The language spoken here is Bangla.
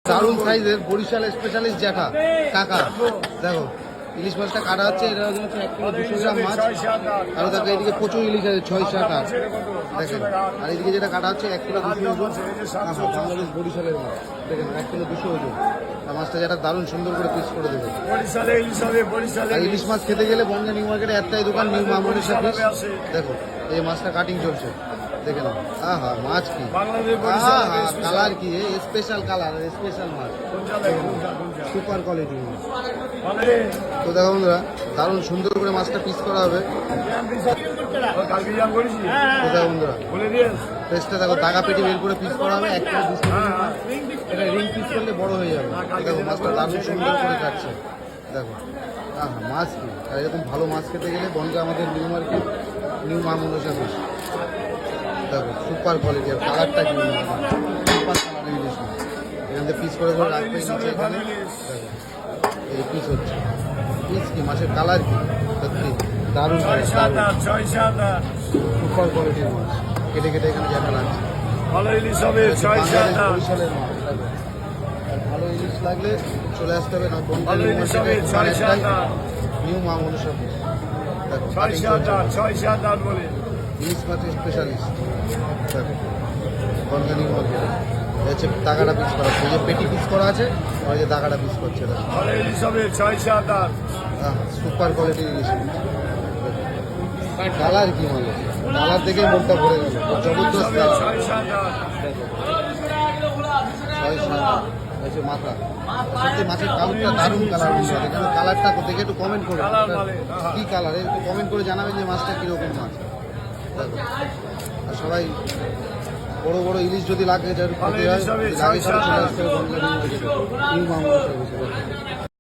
দারুণ সাইজের বরিশাল স্পেশালিস্ট জ্যাঠা কাকা দেখো ইলিশ মাছটা কাটা হচ্ছে। এটা হচ্ছে 1 কিলো 200 গ্রাম মাছ। আর দেখো এইদিকে প্রচুর ইলিশ আছে 6-7 8 দেখেন। আর এইদিকে যেটা কাটা হচ্ছে 1 কিলো 200 ওজন। বাংলাদেশ বরিশালের মাছ দেখেন 1 কিলো 200 ওজন। আর মাছটা যেটা দারুণ সুন্দর করে পিস করে দেবে। আর ইলিশ মাছ খেতে গেলে বনগা নিউ মার্কেটে একটাই দোকান, নিউ মামনির সাথে। দেখো এই মাছটা কাটিং চলছে দেখে নাও। আহা মাছ কি, আহা কালার কি, স্পেশাল কালার, স্পেশাল মাছ, সুপার কোয়ালিটি মাছ। তো দেখো বন্ধুরা দারুণ সুন্দর করে মাছটা পিস করা হবে। তো দেখো বন্ধুরা পেস্টটা দেখো দাগা পেটি বের করে পিস করা হবে। 1 কিলো 200 গ্রাম। এটা রিং পিস করলে বড় হয়ে যাবে। দেখো মাছটা দারুণ সুন্দর করে কাটছে দেখো। আহা মাছ কি, আর এরকম ভালো মাছ খেতে গেলে বনগা আমাদের নিউ মার্কেট, নিউ মা মনসা ফিশ। দেখো সুপার কোয়ালিটি, আর কালারটা কি সুপার কালার ইলিশ মাছ। এখান থেকে পিস করে করে রাখবে নিচে। এখানে দেখো এই পিস হচ্ছে, পিস কি মাছের কালার কি সত্যি দারুণ, সুপার কোয়ালিটির মাছ। কেটে কেটে এখানে যেটা লাগছে ভালো ইলিশ হবে, বরিশালের মাছ। দেখো আর ভালো ইলিশ লাগলে চলে আসতে হবে না বনগা নিউ মা মনসা ফিশ। দেখো ইলিশ মাছের স্পেশালিস্ট। দেখো বনগা নিউ মার্কেটে হচ্ছে দাগাটা পিস করা হচ্ছে। যে পেটি পিস করা আছে ওই যে দাগাটা পিস করছে। সুপার কোয়ালিটির ইলিশ মাছ। কালার কি মানে, কালার দেখে মনটা ভরে গেল, জবরদস্ত কালার। 6-7 হচ্ছে মাথা। সত্যি মাছের কালারটা দারুণ কালার। এখানে কালারটা দেখে একটু কমেন্ট করুন কি কালার, একটু কমেন্ট করে জানাবেন যে মাছটা কীরকম মাছ। দেখো আর সবাই বড় বড় ইলিশ যদি লাগে, যার খেতে হয় লাগে, চলে আসতে হবে বনগা নিউ মার্কেটে, নিউ মামলা সার্ভিসে।